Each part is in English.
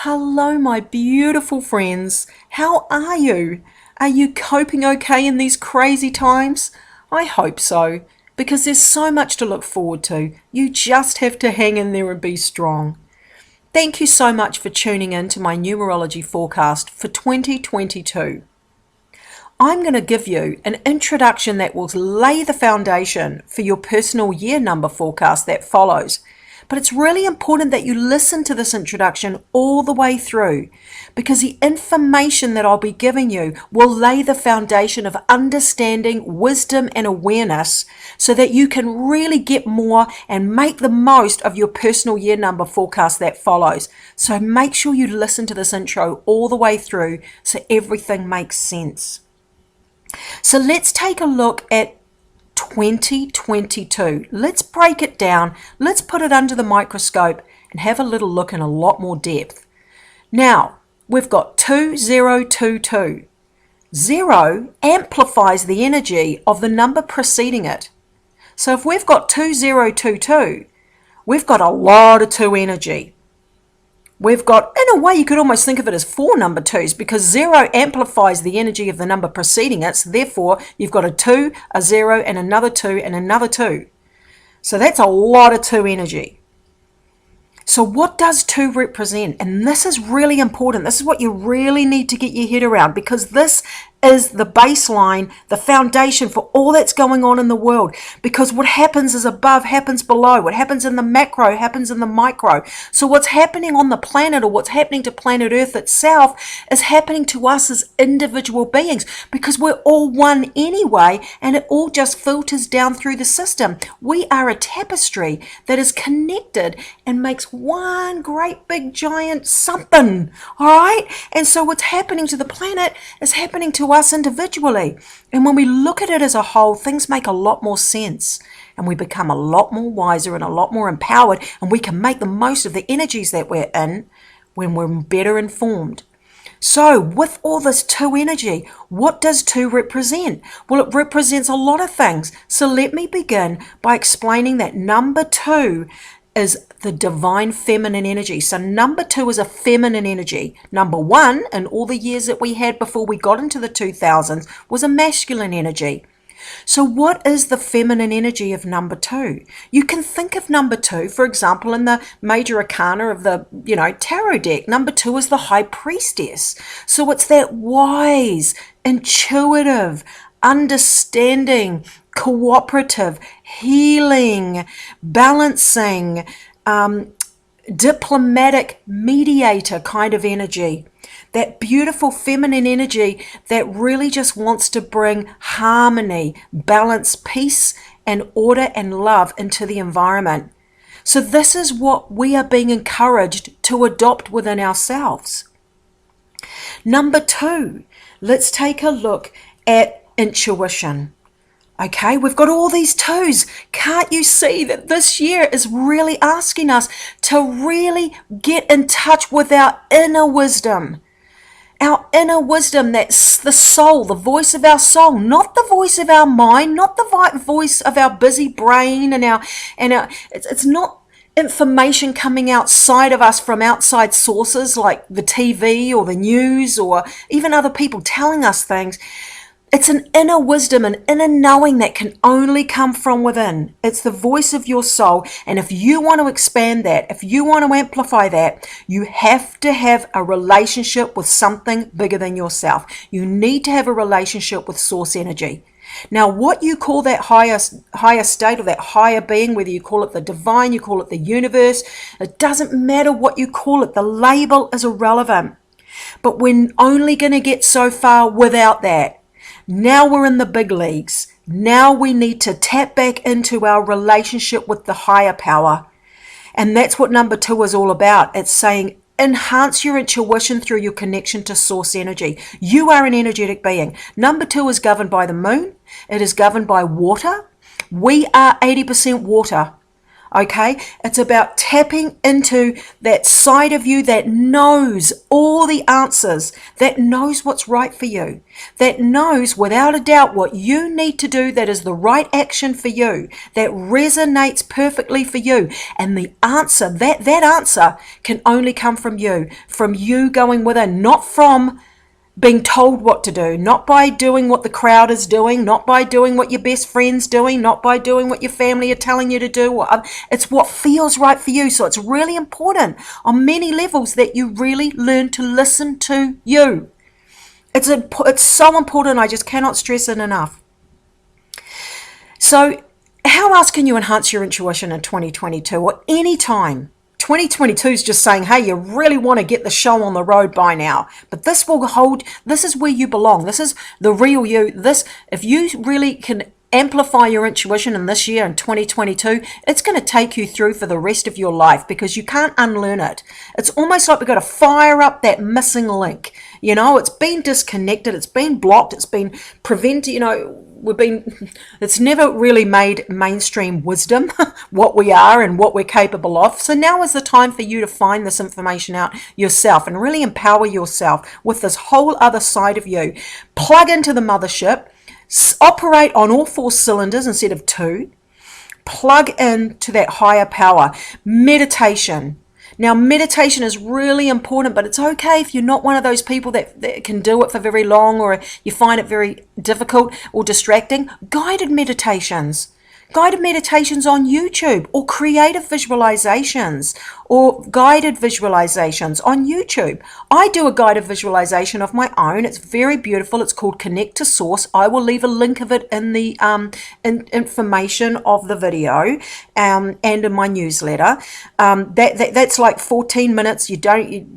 Hello, my beautiful friends. How are you? Are you coping okay in these crazy times? I hope so, because there's so much to look forward to. You just have to hang in there and be strong. Thank you so much for tuning in to my numerology forecast for 2022. I'm going to give you an introduction that will lay the foundation for your personal year number forecast that follows. But it's really important that you listen to this introduction all the way through, because the information that I'll be giving you will lay the foundation of understanding, wisdom, and awareness so that you can really get more and make the most of your personal year number forecast that follows. So make sure you listen to this intro all the way through so everything makes sense. So let's take a look at 2022. Let's break it down. Let's put it under the microscope and have a little look in a lot more depth. Now, we've got 2022. 0 amplifies the energy of the number preceding it. So if we've got 2022, we've got a lot of 2 energy. We've got, in a way, you could almost think of it as 4 number 2s, because 0 amplifies the energy of the number preceding it. So therefore, you've got a 2, a 0, and another 2, and another 2. So that's a lot of 2 energy. So what does 2 represent? And this is really important. This is what you really need to get your head around, because this is the baseline, the foundation for all that's going on in the world. Because what happens is above happens below. What happens in the macro happens in the micro. So what's happening on the planet, or what's happening to planet Earth itself, is happening to us as individual beings, because we're all one anyway, and it all just filters down through the system. We are a tapestry that is connected and makes one great big giant something, all right? And so what's happening to the planet is happening to us individually. And when we look at it as a whole, things make a lot more sense, and we become a lot more wiser and a lot more empowered, and we can make the most of the energies that we're in when we're better informed. So with all this 2 energy, what does 2 represent? Well, it represents a lot of things. So let me begin by explaining that number 2 is the divine feminine energy. So number 2 is a feminine energy. Number 1, in all the years that we had before we got into the 2000s, was a masculine energy. So what is the feminine energy of number 2? You can think of number 2, for example, in the major arcana of the, tarot deck. Number 2 is the high priestess. So it's that wise, intuitive, understanding, cooperative, healing, balancing, diplomatic, mediator kind of energy. That beautiful feminine energy that really just wants to bring harmony, balance, peace, and order and love into the environment. So this is what we are being encouraged to adopt within ourselves. Number 2, let's take a look at intuition. Okay, we've got all these 2s. Can't you see that this year is really asking us to really get in touch with our inner wisdom? Our inner wisdom, that's the soul, the voice of our soul, not the voice of our mind, not the voice of our busy brain it's not information coming outside of us from outside sources like the TV or the news or even other people telling us things. It's an inner wisdom, an inner knowing that can only come from within. It's the voice of your soul. And if you want to expand that, if you want to amplify that, you have to have a relationship with something bigger than yourself. You need to have a relationship with source energy. Now, what you call that higher state or that higher being, whether you call it the divine, you call it the universe, it doesn't matter what you call it. The label is irrelevant. But we're only going to get so far without that. Now we're in the big leagues. Now we need to tap back into our relationship with the higher power. And that's what number 2 is all about. It's saying enhance your intuition through your connection to source energy. You are an energetic being. Number 2 is governed by the moon. It is governed by water. We are 80% water. Okay, it's about tapping into that side of you that knows all the answers, that knows what's right for you, that knows without a doubt what you need to do, that is the right action for you, that resonates perfectly for you. And the answer, that answer can only come from you going within, not from being told what to do, not by doing what the crowd is doing, not by doing what your best friend's doing, not by doing what your family are telling you to do. It's what feels right for you. So it's really important on many levels that you really learn to listen to you. It's so important. I just cannot stress it enough. So how else can you enhance your intuition in 2022 or any time? 2022 is just saying, hey, you really want to get the show on the road by now. But this is where you belong. This is the real you. If you really can amplify your intuition in this year, in 2022, it's going to take you through for the rest of your life because you can't unlearn it. It's almost like we've got to fire up that missing link. It's been disconnected, it's been blocked, it's been prevented, it's never really made mainstream wisdom what we are and what we're capable of. So now is the time for you to find this information out yourself and really empower yourself with this whole other side of you. Plug into the mothership, operate on all 4 cylinders instead of 2. Plug into that higher power. Meditation. Now, meditation is really important, but it's okay if you're not one of those people that can do it for very long or you find it very difficult or distracting. Guided meditations on YouTube, or creative visualizations or guided visualizations on YouTube. I do a guided visualization of my own. It's very beautiful. It's called Connect to Source. I will leave a link of it in the information of the video and in my newsletter. That's like 14 minutes. You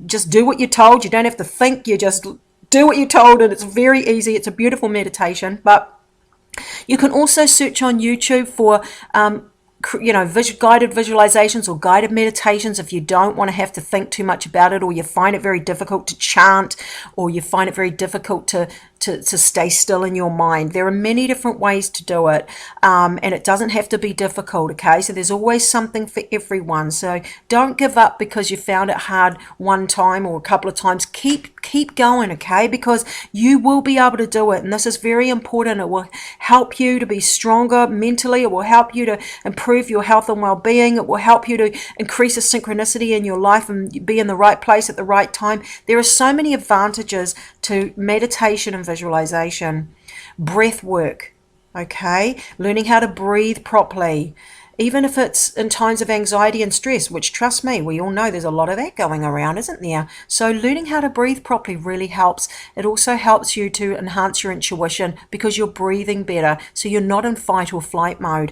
just do what you're told. You don't have to think. You just do what you're told, and it's very easy. It's a beautiful meditation, but you can also search on YouTube for guided visualizations or guided meditations if you don't want to have to think too much about it, or you find it very difficult to chant, or you find it very difficult to stay still in your mind. There are many different ways to do it, and it doesn't have to be difficult, okay? So there's always something for everyone. So don't give up because you found it hard one time or a couple of times. Keep going, okay? Because you will be able to do it, and this is very important. It will help you to be stronger mentally. It will help you to improve your health and well-being. It will help you to increase the synchronicity in your life and be in the right place at the right time. There are so many advantages to meditation and visualization. Breath work, okay? Learning how to breathe properly, even if it's in times of anxiety and stress, which, trust me, we all know there's a lot of that going around, isn't there? So learning how to breathe properly really helps. It also helps you to enhance your intuition because you're breathing better, so you're not in fight or flight mode.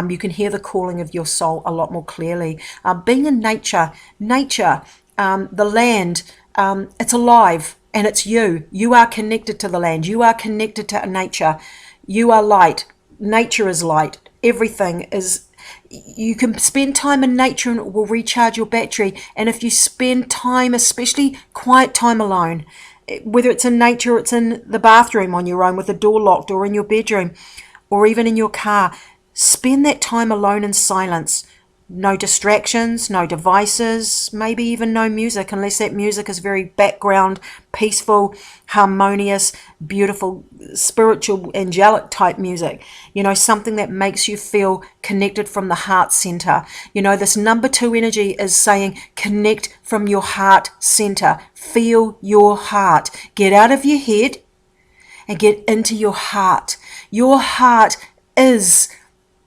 You can hear the calling of your soul a lot more clearly. Being in nature, the land, it's alive. And it's you. You are connected to the land. You are connected to nature. You are light. Nature is light. Everything is. You can spend time in nature and it will recharge your battery. And if you spend time, especially quiet time alone, whether it's in nature or it's in the bathroom on your own with the door locked, or in your bedroom, or even in your car, spend that time alone in silence. No distractions, no devices, maybe even no music, unless that music is very background, peaceful, harmonious, beautiful, spiritual, angelic type music. Something that makes you feel connected from the heart center. This number 2 energy is saying connect from your heart center. Feel your heart. Get out of your head and get into your heart. Your heart is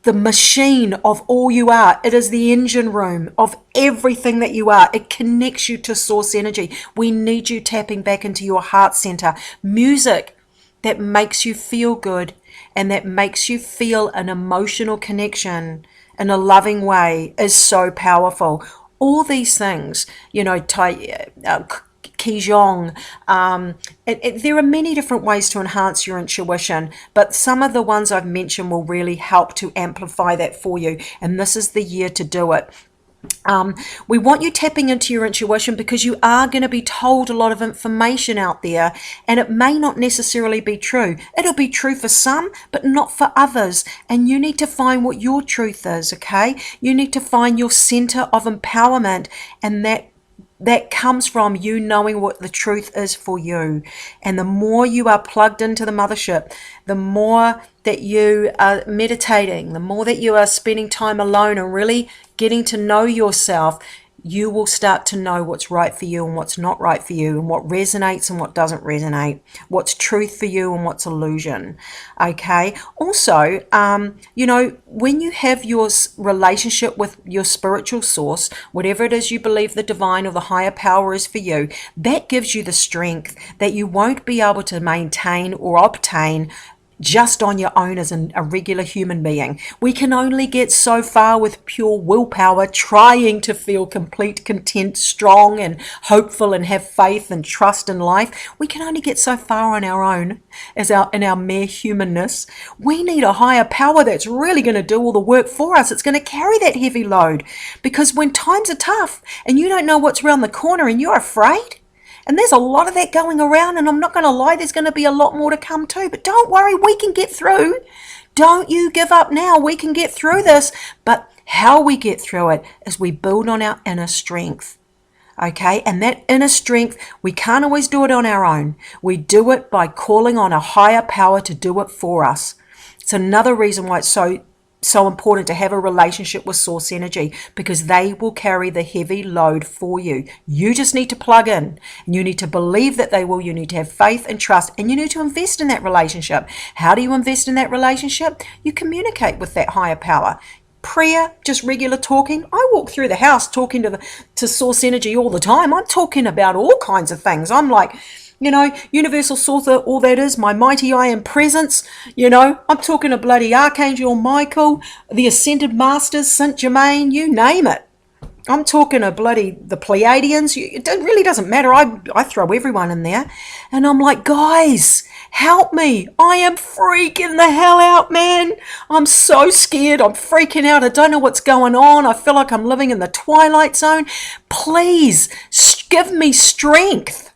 the machine of all you are. It is the engine room of everything that you are. It connects you to source energy. We need you tapping back into your heart center. Music that makes you feel good and that makes you feel an emotional connection in a loving way is so powerful. All these things, Qigong. There are many different ways to enhance your intuition, but some of the ones I've mentioned will really help to amplify that for you. And this is the year to do it. We want you tapping into your intuition because you are going to be told a lot of information out there, and it may not necessarily be true. It'll be true for some, but not for others. And you need to find what your truth is, okay? You need to find your center of empowerment, and that comes from you knowing what the truth is for you. And the more you are plugged into the mothership, the more that you are meditating, the more that you are spending time alone and really getting to know yourself, you will start to know what's right for you and what's not right for you, and what resonates and what doesn't resonate, what's truth for you and what's illusion. Okay. Also, when you have your relationship with your spiritual source, whatever it is you believe the divine or the higher power is for you, that gives you the strength that you won't be able to maintain or obtain just on your own as a regular human being. We can only get so far with pure willpower, trying to feel complete, content, strong and hopeful and have faith and trust in life. We can only get so far on our own in our mere humanness. We need a higher power that's really going to do all the work for us. It's going to carry that heavy load, because when times are tough and you don't know what's around the corner and you're afraid, and there's a lot of that going around, and I'm not going to lie, there's going to be a lot more to come too. But don't worry, we can get through. Don't you give up now. We can get through this. But how we get through it is we build on our inner strength. Okay? And that inner strength, we can't always do it on our own. We do it by calling on a higher power to do it for us. It's another reason why it's so important to have a relationship with source energy, because they will carry the heavy load for you. You just need to plug in, and you need to believe that they will. You need to have faith and trust, and you need to invest in that relationship. How do you invest in that relationship? You communicate with that higher power. Prayer, just regular talking. I walk through the house talking to source energy all the time. I'm talking about all kinds of things. I'm like, universal source, all that is, my mighty I am presence. I'm talking to bloody Archangel Michael, the Ascended Masters, Saint Germain, you name it. I'm talking to bloody the Pleiadians. It really doesn't matter. I throw everyone in there. And I'm like, guys, help me. I am freaking the hell out, man. I'm so scared. I'm freaking out. I don't know what's going on. I feel like I'm living in the Twilight Zone. Please give me strength.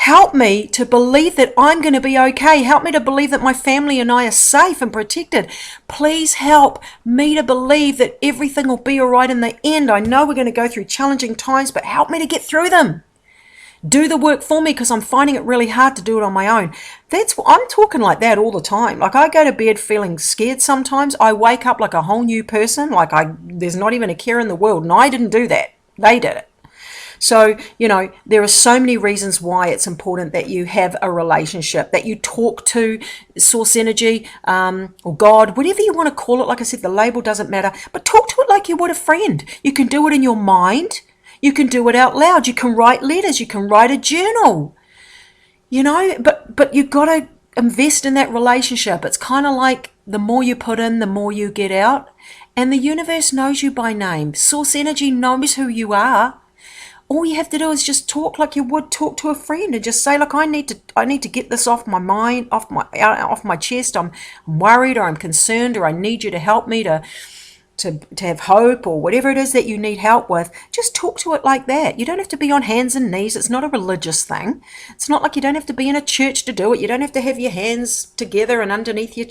Help me to believe that I'm going to be okay. Help me to believe that my family and I are safe and protected. Please help me to believe that everything will be all right in the end. I know we're going to go through challenging times, but help me to get through them. Do the work for me, because I'm finding it really hard to do it on my own. I'm talking like that all the time. Like, I go to bed feeling scared sometimes. I wake up like a whole new person. Like there's not even a care in the world. And I didn't do that. They did it. So, there are so many reasons why it's important that you have a relationship, that you talk to source energy, or God, whatever you want to call it. Like I said, the label doesn't matter, but talk to it like you would a friend. You can do it in your mind. You can do it out loud. You can write letters. You can write a journal, but you've got to invest in that relationship. It's kind of like the more you put in, the more you get out. And the universe knows you by name. Source energy knows who you are. All you have to do is just talk like you would talk to a friend, and just say, look, I need to get this off my mind, off my chest. I'm worried, or I'm concerned, or I need you to help me to have hope, or whatever it is that you need help with. Just talk to it like that. You don't have to be on hands and knees. It's not a religious thing. It's not like you don't have to be in a church to do it. You don't have to have your hands together and underneath your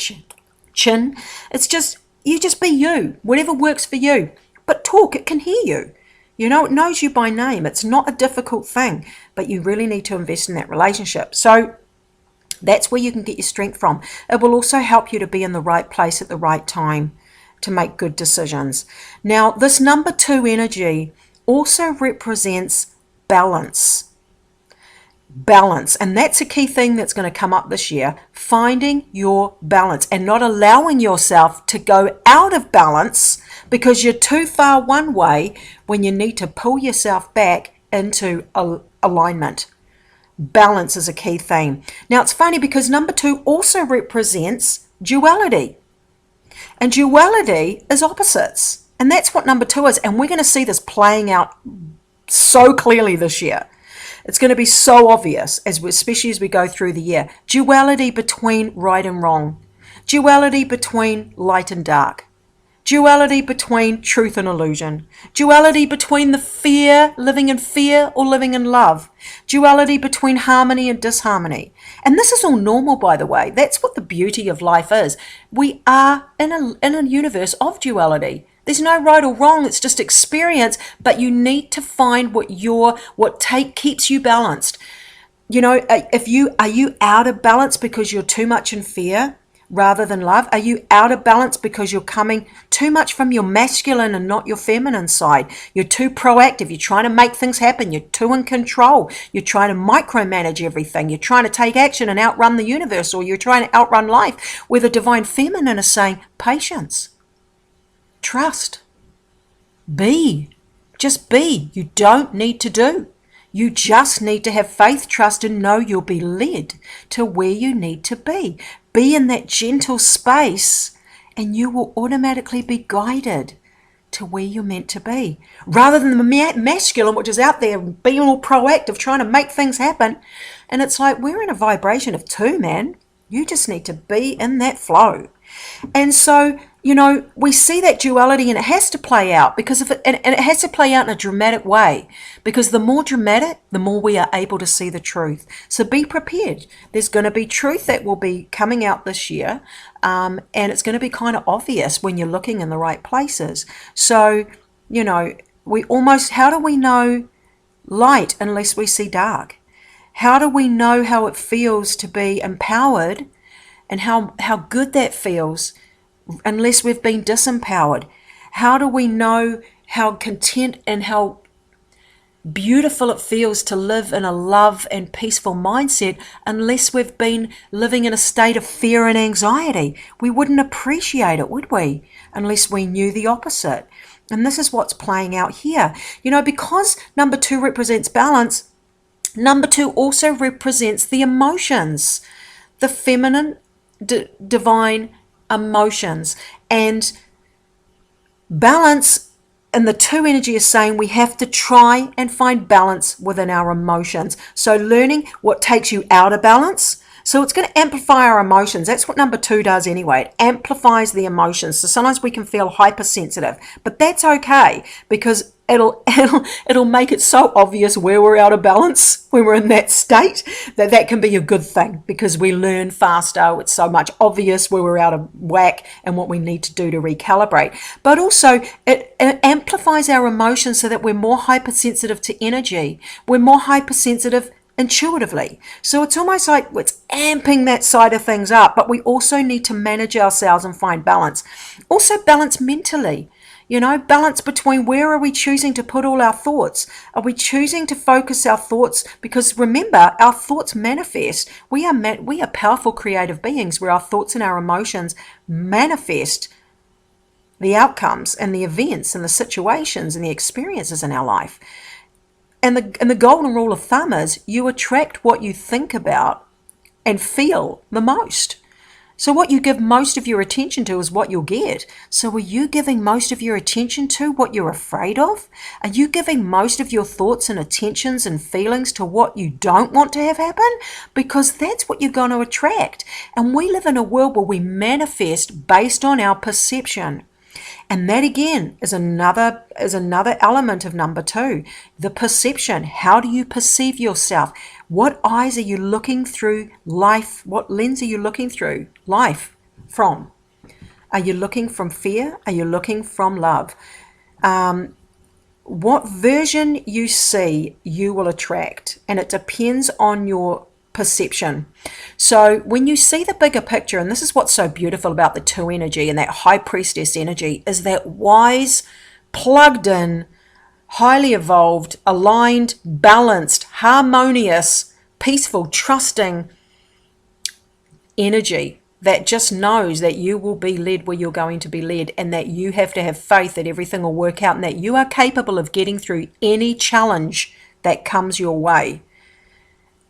chin. It's just, you just be you, whatever works for you. But talk, it can hear you. It knows you by name. It's not a difficult thing, but you really need to invest in that relationship. So that's where you can get your strength from. It will also help you to be in the right place at the right time to make good decisions. Now, this number 2 energy also represents balance. Balance, and that's a key thing that's going to come up this year. Finding your balance and not allowing yourself to go out of balance because you're too far one way, when you need to pull yourself back into alignment. Balance is a key theme. Now, it's funny because number 2 also represents duality, and duality is opposites, and that's what number 2 is. And we're going to see this playing out so clearly this year. It's going to be so obvious, especially as we go through the year. Duality between right and wrong. Duality between light and dark. Duality between truth and illusion. Duality between the fear, living in fear or living in love. Duality between harmony and disharmony. And this is all normal, by the way. That's what the beauty of life is. We are in a universe of duality. There's no right or wrong, it's just experience, but you need to find keeps you balanced. You know, are you out of balance because you're too much in fear rather than love? Are you out of balance because you're coming too much from your masculine and not your feminine side? You're too proactive. You're trying to make things happen. You're too in control. You're trying to micromanage everything. You're trying to take action and outrun the universe, or you're trying to outrun life, where the divine feminine is saying, patience, trust, be, just be. You don't need to do. You just need to have faith, trust, and know you'll be led to where you need to be. Be in that gentle space and you will automatically be guided to where you're meant to be. Rather than the masculine, which is out there being all proactive, trying to make things happen. And it's like, we're in a vibration of 2, man. You just need to be in that flow. And so, you know, we see that duality, and it has to play out because and it has to play out in a dramatic way, because the more dramatic, the more we are able to see the truth. So be prepared. There's going to be truth that will be coming out this year, and it's going to be kind of obvious when you're looking in the right places. So, you know, how do we know light unless we see dark? How do we know how it feels to be empowered and how good that feels unless we've been disempowered? How do we know how content and how beautiful it feels to live in a love and peaceful mindset unless we've been living in a state of fear and anxiety? We wouldn't appreciate it, would we? Unless we knew the opposite. And this is what's playing out here. You know, because number 2 represents balance, number 2 also represents the emotions, the feminine, divine emotions. And balance in the 2 energy is saying we have to try and find balance within our emotions. So learning what takes you out of balance. So it's going to amplify our emotions. That's what number 2 does anyway. It amplifies the emotions. So sometimes we can feel hypersensitive, but that's okay, because it'll make it so obvious where we're out of balance when we're in that state that can be a good thing, because we learn faster. It's so much obvious where we're out of whack and what we need to do to recalibrate. But also it amplifies our emotions so that we're more hypersensitive to energy. We're more hypersensitive intuitively. So it's almost like it's amping that side of things up, but we also need to manage ourselves and find balance. Also balance mentally. You know, balance between where are we choosing to put all our thoughts? Are we choosing to focus our thoughts? Because remember, our thoughts manifest. We are powerful creative beings where our thoughts and our emotions manifest the outcomes and the events and the situations and the experiences in our life. And the golden rule of thumb is you attract what you think about and feel the most. So what you give most of your attention to is what you'll get. So are you giving most of your attention to what you're afraid of? Are you giving most of your thoughts and attentions and feelings to what you don't want to have happen? Because that's what you're going to attract. And we live in a world where we manifest based on our perception. And that again is another element of number 2, the perception. How do you perceive yourself? What eyes are you looking through life? What lens are you looking through life from? Are you looking from fear? Are you looking from love? What version you see, you will attract, and it depends on your perception. So when you see the bigger picture, and this is what's so beautiful about the 2 energy and that high priestess energy, is that wise, plugged in, highly evolved, aligned, balanced, harmonious, peaceful, trusting energy that just knows that you will be led where you're going to be led, and that you have to have faith that everything will work out, and that you are capable of getting through any challenge that comes your way.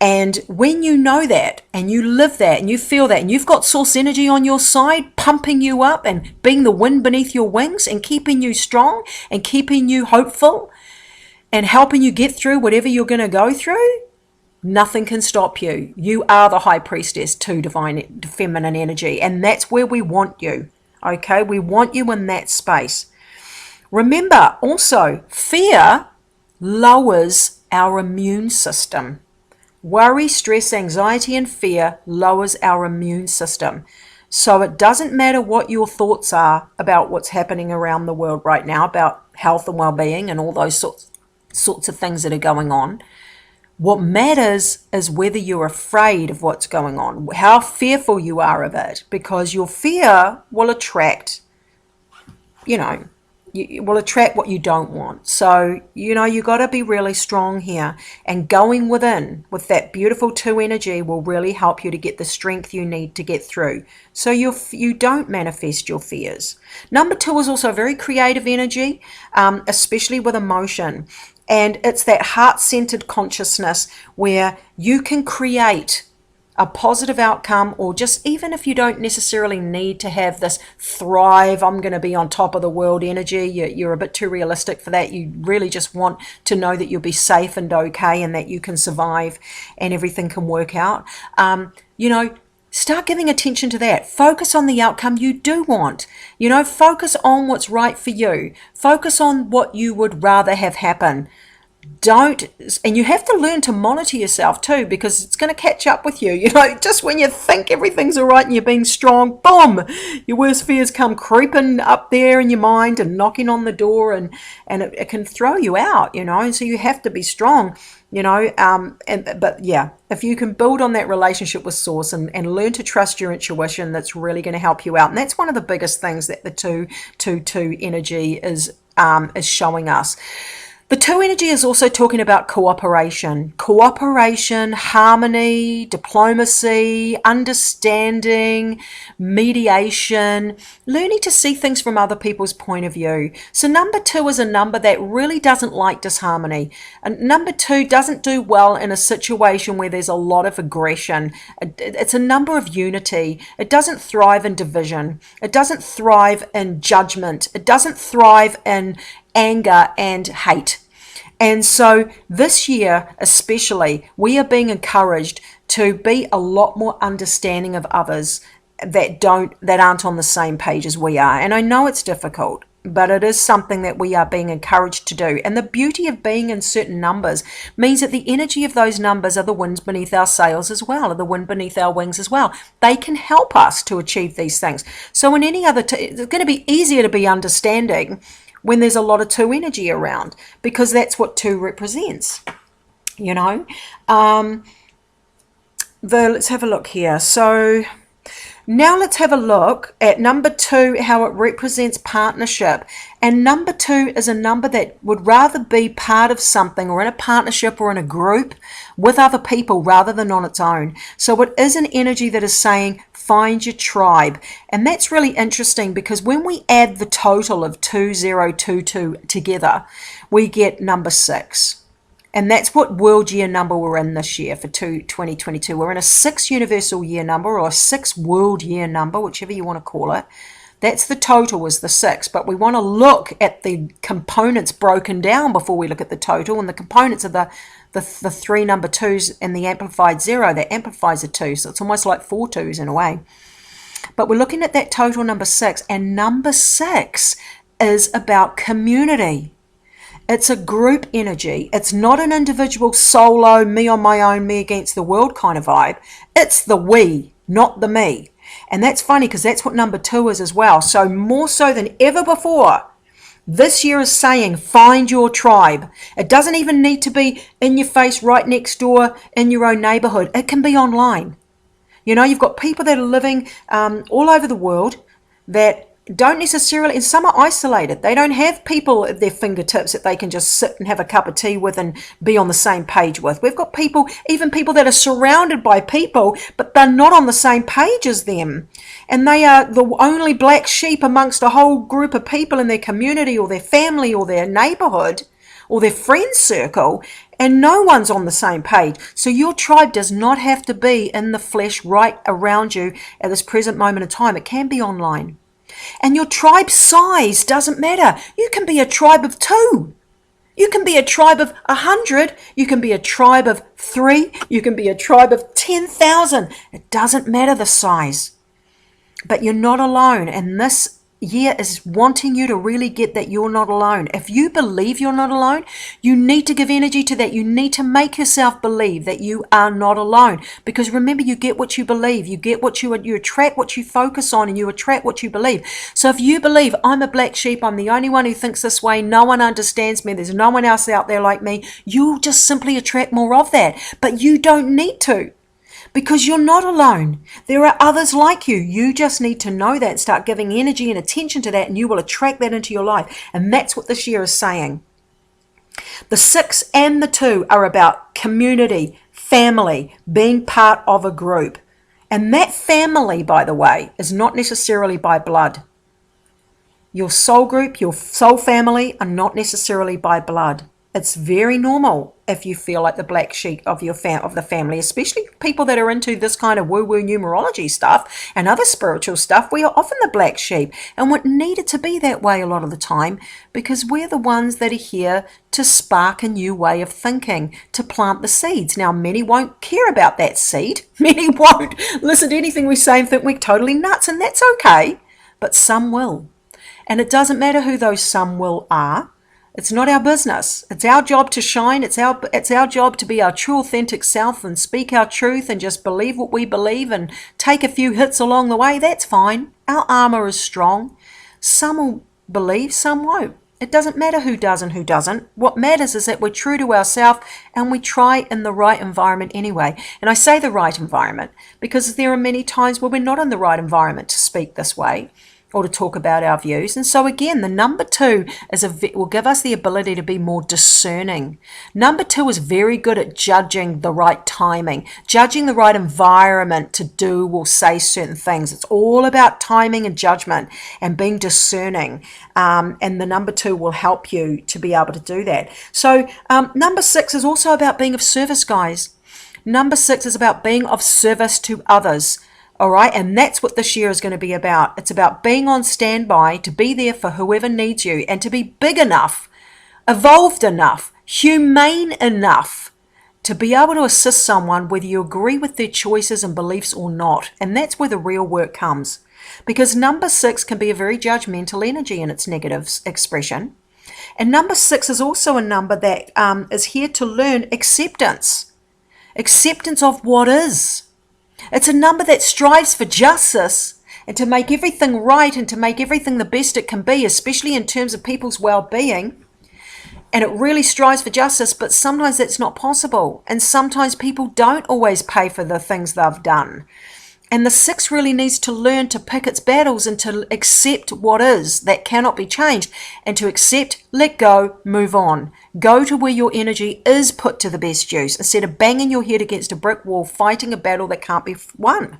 And when you know that and you live that and you feel that and you've got source energy on your side pumping you up and being the wind beneath your wings and keeping you strong and keeping you hopeful and helping you get through whatever you're going to go through, nothing can stop you. You are the high priestess to divine feminine energy, and that's where we want you. Okay, we want you in that space. Remember also, fear lowers our immune system. Worry, stress, anxiety, and fear lowers our immune system. So it doesn't matter what your thoughts are about what's happening around the world right now, about health and well-being and all those sorts of things that are going on. What matters is whether you're afraid of what's going on, how fearful you are of it, because your fear will attract, you will attract what you don't want. So, you got to be really strong here, and going within with that beautiful 2 energy will really help you to get the strength you need to get through, so you don't manifest your fears. Number 2 is also a very creative energy, especially with emotion. And it's that heart-centered consciousness where you can create a positive outcome, or just even if you don't necessarily need to have this thrive, I'm going to be on top of the world energy. You're a bit too realistic for that. You really just want to know that you'll be safe and okay and that you can survive and everything can work out. Start giving attention to that. Focus on the outcome you do want. Focus on what's right for you. Focus on what you would rather have happen. And you have to learn to monitor yourself too, because it's going to catch up with you. Just when you think everything's all right and you're being strong, boom, your worst fears come creeping up there in your mind and knocking on the door, and it can throw you out, and so you have to be strong, but yeah, if you can build on that relationship with Source and learn to trust your intuition, that's really going to help you out. And that's one of the biggest things that the 2 energy is showing us. The 2 energy is also talking about cooperation, harmony, diplomacy, understanding, mediation, learning to see things from other people's point of view. So number 2 is a number that really doesn't like disharmony. And number 2 doesn't do well in a situation where there's a lot of aggression. It's a number of unity. It doesn't thrive in division. It doesn't thrive in judgment. It doesn't thrive in anger and hate. And so this year especially, we are being encouraged to be a lot more understanding of others that aren't on the same page as we are. And I know it's difficult, but it is something that we are being encouraged to do. And the beauty of being in certain numbers means that the energy of those numbers are the winds beneath our sails as well, or the wind beneath our wings as well. They can help us to achieve these things. So in any other, it's going to be easier to be understanding when there's a lot of 2 energy around, because that's what 2 represents, let's have a look here. So now let's have a look at number 2, how it represents partnership. And number 2 is a number that would rather be part of something, or in a partnership or in a group with other people, rather than on its own. So it is an energy that is saying, find your tribe. And that's really interesting, because when we add the total of 2022 together, we get number 6. And that's what world year number we're in this year for 2022. We're in a 6 universal year number, or a 6 world year number, whichever you want to call it. That's the total, is the 6. But we want to look at the components broken down before we look at the total. And the components are the 3 number 2s and the amplified 0 that amplifies a 2. So it's almost like 4 2s in a way. But we're looking at that total number 6. And number 6 is about community. It's a group energy. It's not an individual solo, me on my own, me against the world kind of vibe. It's the we, not the me. And that's funny, because that's what number 2 is as well. So more so than ever before, this year is saying, find your tribe. It doesn't even need to be in your face, right next door, in your own neighborhood. It can be online. You've got people that are living all over the world that don't necessarily, and some are isolated. They don't have people at their fingertips that they can just sit and have a cup of tea with and be on the same page with. We've got people, even people that are surrounded by people, but they're not on the same page as them. And they are the only black sheep amongst a whole group of people in their community or their family or their neighborhood or their friend circle, and no one's on the same page. So your tribe does not have to be in the flesh right around you at this present moment in time. It can be online. And your tribe size doesn't matter. You can be a tribe of 2. You can be a tribe of 100. You can be a tribe of 3. You can be a tribe of 10,000. It doesn't matter the size. But you're not alone, and this year is wanting you to really get that you're not alone. If you believe you're not alone, you need to give energy to that. You need to make yourself believe that you are not alone, because remember, you get what you believe. You get what you attract what you focus on, and you attract what you believe. So if you believe, I'm a black sheep, I'm the only one who thinks this way, no one understands me, there's no one else out there like me, you'll just simply attract more of that. But you don't need to, because you're not alone. There are others like you. You just need to know that, start giving energy and attention to that, and you will attract that into your life. And that's what this year is saying. The 6 and the 2 are about community, family, being part of a group. And that family, by the way, is not necessarily by blood. Your soul group, your soul family are not necessarily by blood. It's very normal if you feel like the black sheep of your of the family, especially people that are into this kind of woo-woo numerology stuff and other spiritual stuff. We are often the black sheep, and we're needed to be that way a lot of the time, because we're the ones that are here to spark a new way of thinking, to plant the seeds. Now, many won't care about that seed. Many won't listen to anything we say and think we're totally nuts, and that's okay, but some will. And it doesn't matter who those some will are. It's not our business. It's our job to shine. It's our job to be our true authentic self and speak our truth and just believe what we believe and take a few hits along the way. That's fine. Our armor is strong. Some will believe, some won't. It doesn't matter who does and who doesn't. What matters is that we're true to ourselves and we try in the right environment anyway. And I say the right environment because there are many times where we're not in the right environment to speak this way or to talk about our views. And so again, the number 2 will give us the ability to be more discerning. Number 2 is very good at judging the right timing, judging the right environment to do or say certain things. It's all about timing and judgment and being discerning. And the number 2 will help you to be able to do that. So number 6 is also about being of service, guys. Number 6 is about being of service to others. All right, and that's what this year is going to be about. It's about being on standby to be there for whoever needs you, and to be big enough, evolved enough, humane enough to be able to assist someone whether you agree with their choices and beliefs or not. And that's where the real work comes, because number 6 can be a very judgmental energy in its negative expression. And number 6 is also a number that is here to learn acceptance of what is. It's a number that strives for justice and to make everything right and to make everything the best it can be, especially in terms of people's well-being. And it really strives for justice, but sometimes that's not possible. And sometimes people don't always pay for the things they've done. And the 6 really needs to learn to pick its battles and to accept what is that cannot be changed, and to accept, let go, move on. Go to where your energy is put to the best use instead of banging your head against a brick wall, fighting a battle that can't be won.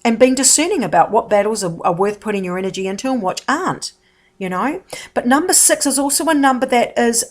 And being discerning about what battles are worth putting your energy into and what aren't, you know. But number 6 is also a number that is...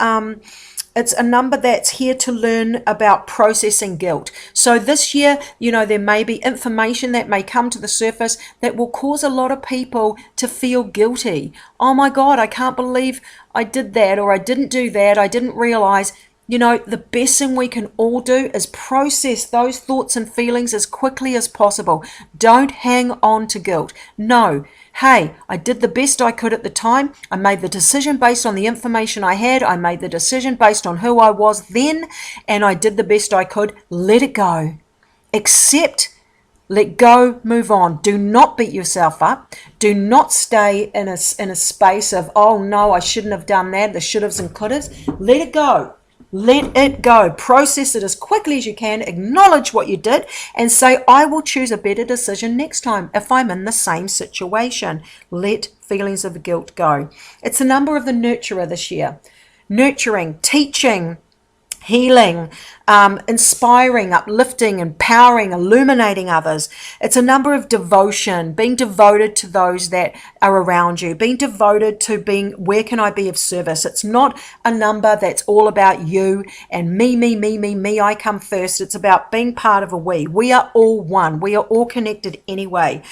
it's a number that's here to learn about processing guilt. So this year, you know, there may be information that may come to the surface that will cause a lot of people to feel guilty. Oh my God, I can't believe I did that, or I didn't do that, I didn't realize. You know, the best thing we can all do is process those thoughts and feelings as quickly as possible. Don't hang on to guilt. No. Hey, I did the best I could at the time. I made the decision based on the information I had. I made the decision based on who I was then, and I did the best I could. Let it go. Accept, let go, move on. Do not beat yourself up. Do not stay in a space of, oh no, I shouldn't have done that, the should-haves and could-haves. Let it go. Let it go. Process it as quickly as you can. Acknowledge what you did and say, I will choose a better decision next time if I'm in the same situation. Let feelings of guilt go. It's the number of the nurturer this year. Nurturing, teaching, healing, inspiring, uplifting, empowering, illuminating others. It's a number of devotion, being devoted to those that are around you, being devoted to being, where can I be of service? It's not a number that's all about you and me, I come first. It's about being part of a we. We are all one. We are all connected anyway.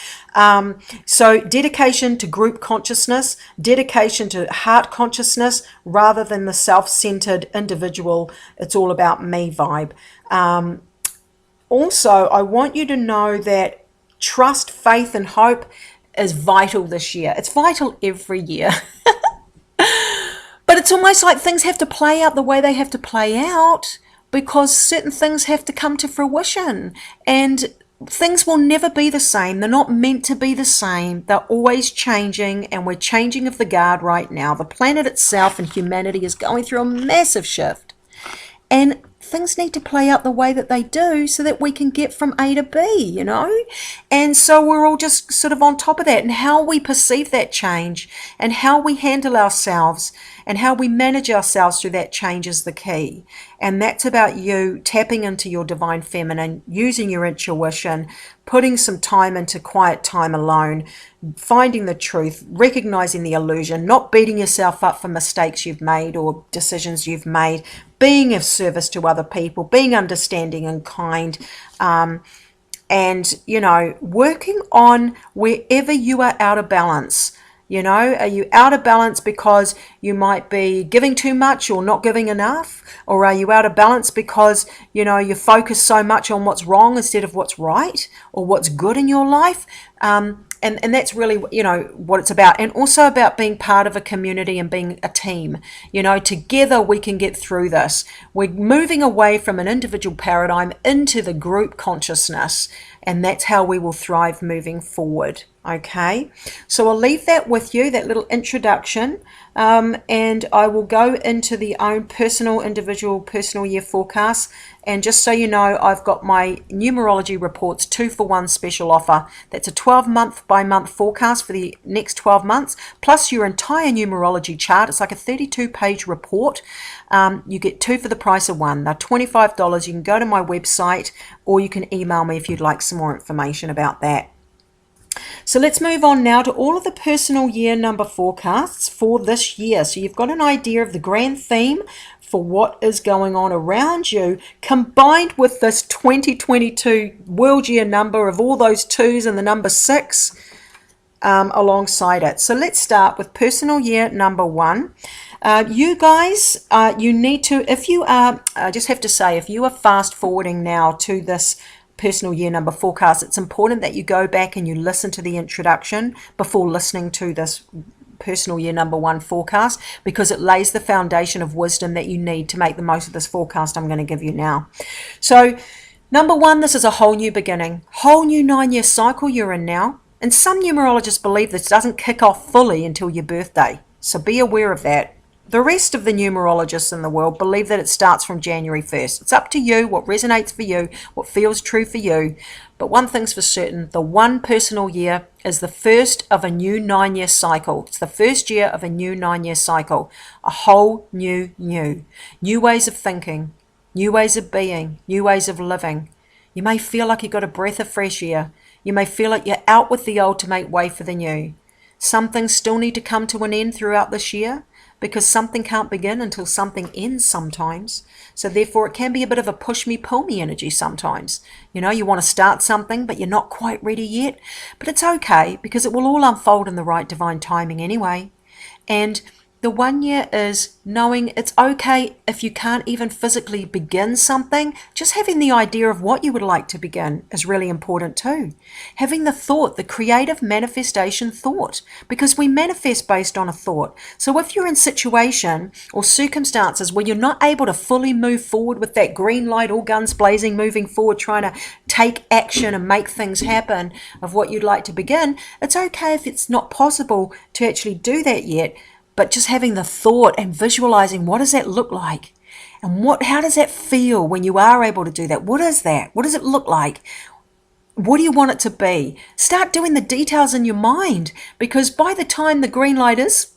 So dedication to group consciousness, dedication to heart consciousness rather than the self-centered individual. It's all about me vibe. Also, I want you to know that trust, faith, and hope is vital this year. It's vital every year. But it's almost like things have to play out the way they have to play out because certain things have to come to fruition. And things will never be the same. They're not meant to be the same. They're always changing, and we're changing of the guard right now. The planet itself and humanity is going through a massive shift. And things need to play out the way that they do so that we can get from A to B, you know? And so we're all just sort of on top of that, and how we perceive that change and how we handle ourselves and how we manage ourselves through that change is the key. And that's about you tapping into your divine feminine, using your intuition, putting some time into quiet time alone, finding the truth, recognizing the illusion, not beating yourself up for mistakes you've made or decisions you've made, being of service to other people, being understanding and kind, and, you know, working on wherever you are out of balance. You know, are you out of balance because you might be giving too much or not giving enough? Or are you out of balance because, you know, you focus so much on what's wrong instead of what's right or what's good in your life? And that's really, you know, what it's about. And also about being part of a community and being a team. You know, together we can get through this. We're moving away from an individual paradigm into the group consciousness. And that's how we will thrive moving forward. Okay, so I'll leave that with you, that little introduction, and I will go into the own individual personal year forecast. And just so you know, I've got my numerology reports 2-for-1 special offer. That's a 12-month by month forecast for the next 12 months, plus your entire numerology chart. It's like a 32-page report. You get 2 for the price of 1. They're $25. You can go to my website or you can email me if you'd like some more information about that. So let's move on now to all of the personal year number forecasts for this year. So you've got an idea of the grand theme for what is going on around you, combined with this 2022 world year number of all those 2s and the number 6 alongside it. So let's start with personal year number 1. You guys, you need to, if you are, I just have to say, if you are fast forwarding now to this personal year number forecast, it's important that you go back and you listen to the introduction before listening to this personal year number 1 forecast, because it lays the foundation of wisdom that you need to make the most of this forecast I'm going to give you now. So number 1, this is a whole new beginning, whole new 9-year cycle you're in now. And some numerologists believe this doesn't kick off fully until your birthday. So be aware of that. The rest of the numerologists in the world believe that it starts from January 1st. It's up to you, what resonates for you, what feels true for you. But one thing's for certain, the 1 personal year is the first of a new 9-year cycle. It's the first year of a new 9-year cycle. A whole new. New ways of thinking, new ways of being, new ways of living. You may feel like you've got a breath of fresh air. You may feel like you're out with the old to make way for the new. Some things still need to come to an end throughout this year, because something can't begin until something ends sometimes. So therefore it can be a bit of a push me, pull me energy sometimes. You know, you want to start something, but you're not quite ready yet. But it's okay, because it will all unfold in the right divine timing anyway. And the 1 year is knowing it's okay if you can't even physically begin something. Just having the idea of what you would like to begin is really important too. Having the thought, the creative manifestation thought, because we manifest based on a thought. So if you're in situation or circumstances where you're not able to fully move forward with that green light, all guns blazing, moving forward, trying to take action and make things happen of what you'd like to begin, it's okay if it's not possible to actually do that yet. But just having the thought and visualizing, what does that look like? And how does that feel when you are able to do that? What is that? What does it look like? What do you want it to be? Start doing the details in your mind, because by the time the green light is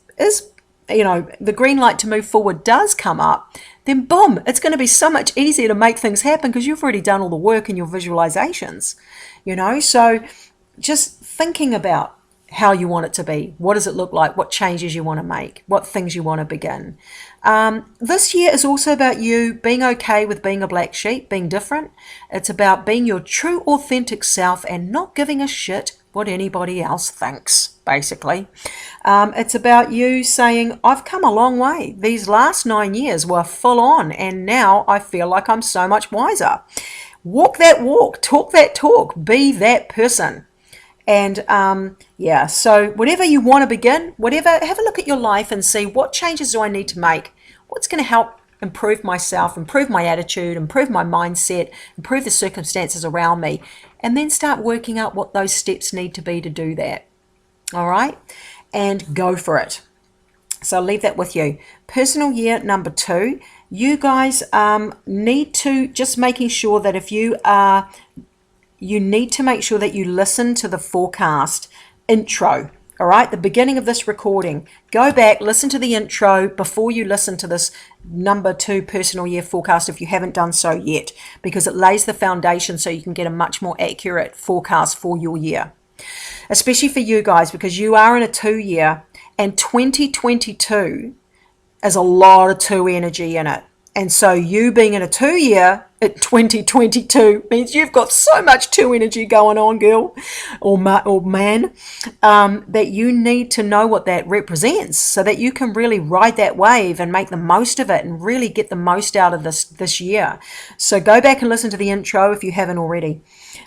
the green light to move forward does come up, then boom, it's going to be so much easier to make things happen because you've already done all the work in your visualizations, So just thinking about how you want it to be. What does it look like? What changes you want to make? What things you want to begin? This year is also about you being okay with being a black sheep, being different. It's about being your true, authentic self and not giving a shit what anybody else thinks, basically. It's about you saying, I've come a long way. These last 9 years were full on, and now I feel like I'm so much wiser. Walk that walk, talk that talk, be that person. And yeah, so whatever you want to begin, whatever, have a look at your life and see what changes do I need to make? What's going to help improve myself, improve my attitude, improve my mindset, improve the circumstances around me, and then start working out what those steps need to be to do that. All right? And go for it. So I'll leave that with you. Personal year number 2, you guys need to just making sure that if you are, you need to make sure that you listen to the forecast intro. All right, the beginning of this recording. Go back, listen to the intro before you listen to this number 2 personal year forecast if you haven't done so yet, because it lays the foundation so you can get a much more accurate forecast for your year. Especially for you guys, because you are in a 2 year, and 2022 is a lot of 2 energy in it. And so you being in a 2 year at 2022 means you've got so much 2 energy going on, girl or man, that you need to know what that represents so that you can really ride that wave and make the most of it and really get the most out of this year. So go back and listen to the intro if you haven't already.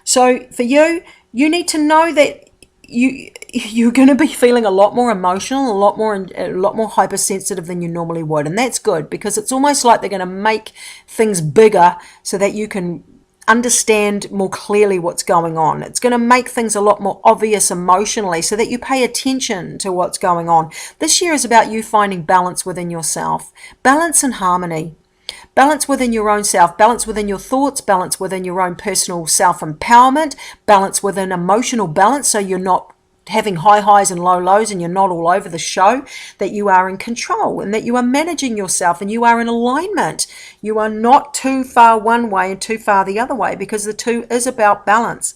So for you, you need to know that you're going to be feeling a lot more emotional, a lot more hypersensitive than you normally would, and that's good because it's almost like they're going to make things bigger so that you can understand more clearly what's going on. It's going to make things a lot more obvious emotionally so that you pay attention to what's going on. This year is about you finding balance within yourself, balance and harmony. Balance within your own self, balance within your thoughts, balance within your own personal self-empowerment, balance within emotional balance so you're not having high highs and low lows and you're not all over the show, that you are in control and that you are managing yourself and you are in alignment. You are not too far one way and too far the other way, because the 2 is about balance.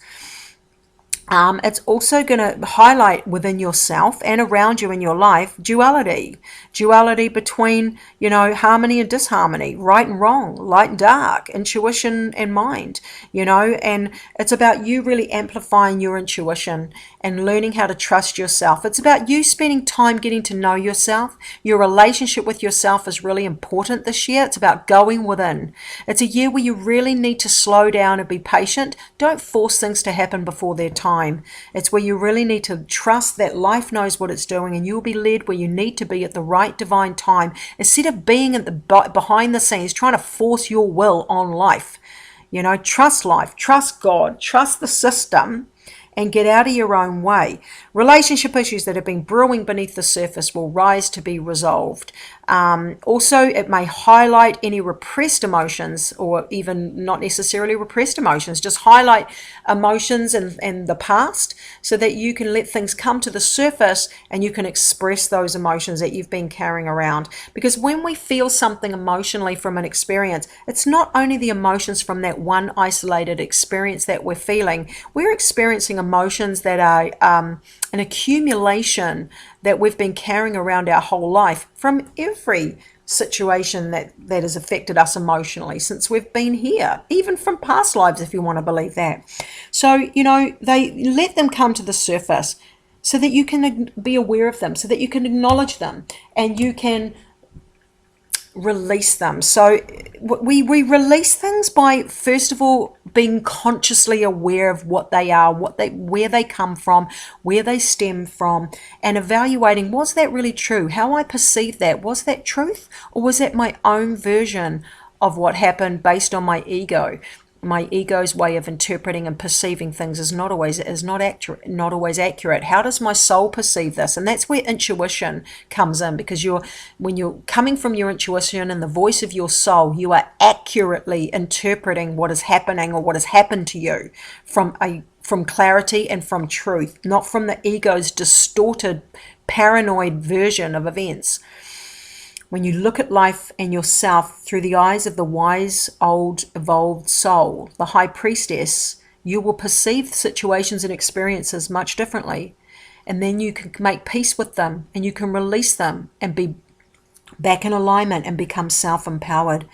It's also going to highlight within yourself and around you in your life duality between, harmony and disharmony, right and wrong, light and dark, intuition and mind, and it's about you really amplifying your intuition and learning how to trust yourself. It's about you spending time getting to know yourself. Your relationship with yourself is really important this year. It's about going within. It's a year where you really need to slow down and be patient. Don't force things to happen before their time. It's where you really need to trust that life knows what it's doing and you'll be led where you need to be at the right divine time, instead of being at the behind the scenes trying to force your will on life. Trust life, trust God, trust the system, and get out of your own way. Relationship issues that have been brewing beneath the surface will rise to be resolved. Also, it may highlight any repressed emotions, or even not necessarily repressed emotions, just highlight emotions in the past so that you can let things come to the surface and you can express those emotions that you've been carrying around. Because when we feel something emotionally from an experience, it's not only the emotions from that one isolated experience that we're feeling. We're experiencing emotions that are an accumulation that we've been carrying around our whole life from every situation that has affected us emotionally since we've been here, even from past lives, if you want to believe that. So, they let them come to the surface so that you can be aware of them, so that you can acknowledge them and you can release them. So we release things by, first of all, being consciously aware of what they are, where they come from, where they stem from, and evaluating, was that really true? How I perceived that, was that truth, or was that my own version of what happened based on my ego? My ego's way of interpreting and perceiving things is not always accurate. How does my soul perceive this? And that's where intuition comes in, because when you're coming from your intuition and the voice of your soul, you are accurately interpreting what is happening or what has happened to you from clarity and from truth, not from the ego's distorted, paranoid version of events. When you look at life and yourself through the eyes of the wise, old, evolved soul, the high priestess, you will perceive situations and experiences much differently. And then you can make peace with them and you can release them and be back in alignment and become self-empowered.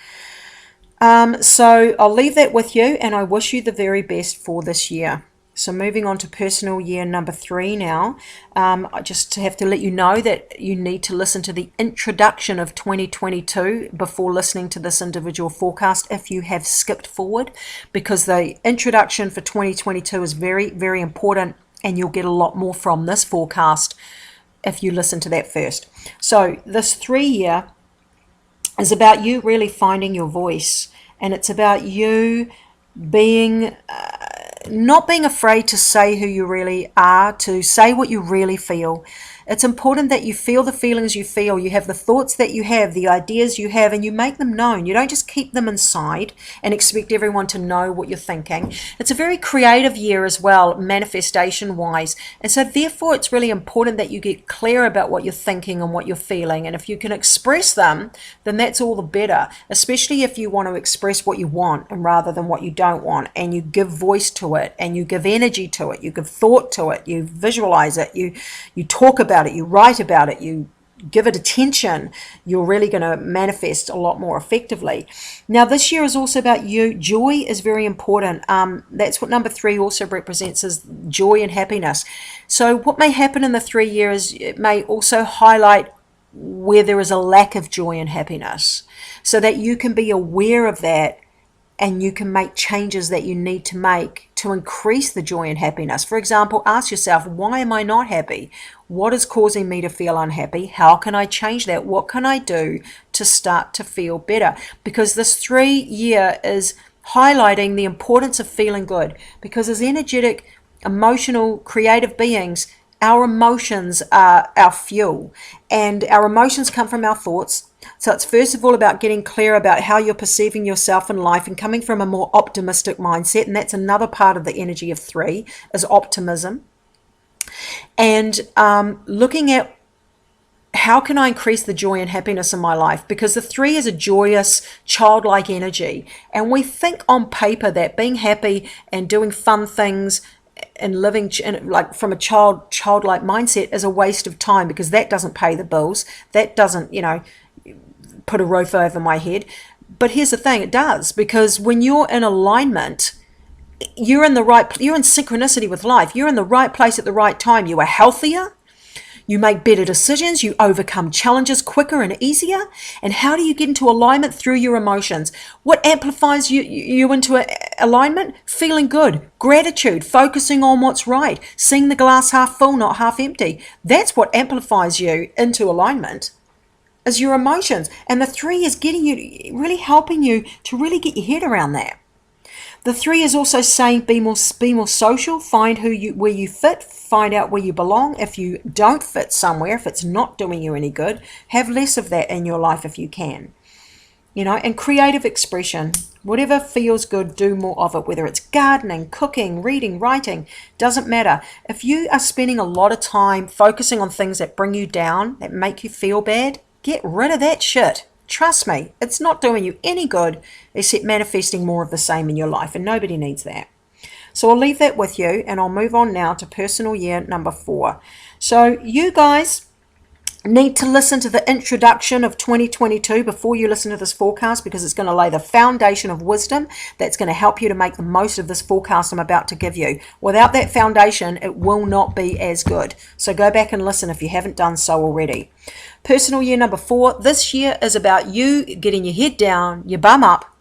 So I'll leave that with you, and I wish you the very best for this year. So moving on to personal year number 3 now. I just have to let you know that you need to listen to the introduction of 2022 before listening to this individual forecast if you have skipped forward, because the introduction for 2022 is very, very important And you'll get a lot more from this forecast if you listen to that first. So this 3-year is about you really finding your voice, and it's about you being not being afraid to say who you really are, to say what you really feel. It's important that you feel the feelings you feel, you have the thoughts that you have, the ideas you have, and you make them known. You don't just keep them inside and expect everyone to know what you're thinking. It's a very creative year as well, manifestation-wise. And so therefore, it's really important that you get clear about what you're thinking and what you're feeling. And if you can express them, then that's all the better, especially if you want to express what you want and rather than what you don't want. And you give voice to it, and you give energy to it, you give thought to it, you visualize it, you talk about it, you write about it, you give it attention, you're really going to manifest a lot more effectively. Now this year is also about you. Joy is very important. That's what number 3 also represents, is joy and happiness. So what may happen in the 3 years, it may also highlight where there is a lack of joy and happiness, so that you can be aware of that and you can make changes that you need to make to increase the joy and happiness. For example, ask yourself, why am I not happy? What is causing me to feel unhappy? How can I change that? What can I do to start to feel better? Because this 3-year is highlighting the importance of feeling good. Because as energetic, emotional, creative beings, our emotions are our fuel. And our emotions come from our thoughts. So it's first of all about getting clear about how you're perceiving yourself in life and coming from a more optimistic mindset. And that's another part of the energy of 3, is optimism. And looking at how can I increase the joy and happiness in my life? Because the 3 is a joyous, childlike energy. And we think on paper that being happy and doing fun things and living like from a childlike mindset is a waste of time, because that doesn't pay the bills. That doesn't, put a roof over my head. But here's the thing, it does, because when you're in alignment, you're in synchronicity with life. You're in the right place at the right time. You are healthier. You make better decisions. You overcome challenges quicker and easier. And how do you get into alignment? Through your emotions. What amplifies you into alignment? Feeling good, gratitude, focusing on what's right, seeing the glass half full, not half empty. That's what amplifies you into alignment, is your emotions. And the 3 is really helping you to really get your head around that. The 3 is also saying be more social, find where you fit, find out where you belong. If you don't fit somewhere, if it's not doing you any good, have less of that in your life if you can. And creative expression, whatever feels good, do more of it, whether it's gardening, cooking, reading, writing, doesn't matter. If you are spending a lot of time focusing on things that bring you down, that make you feel bad, get rid of that shit. Trust me, it's not doing you any good except manifesting more of the same in your life, and nobody needs that. So I'll leave that with you, and I'll move on now to personal year number 4. So you guys need to listen to the introduction of 2022 before you listen to this forecast, because it's going to lay the foundation of wisdom that's going to help you to make the most of this forecast I'm about to give you. Without that foundation, it will not be as good. So go back and listen if you haven't done so already. Personal year number 4. This year is about you getting your head down, your bum up,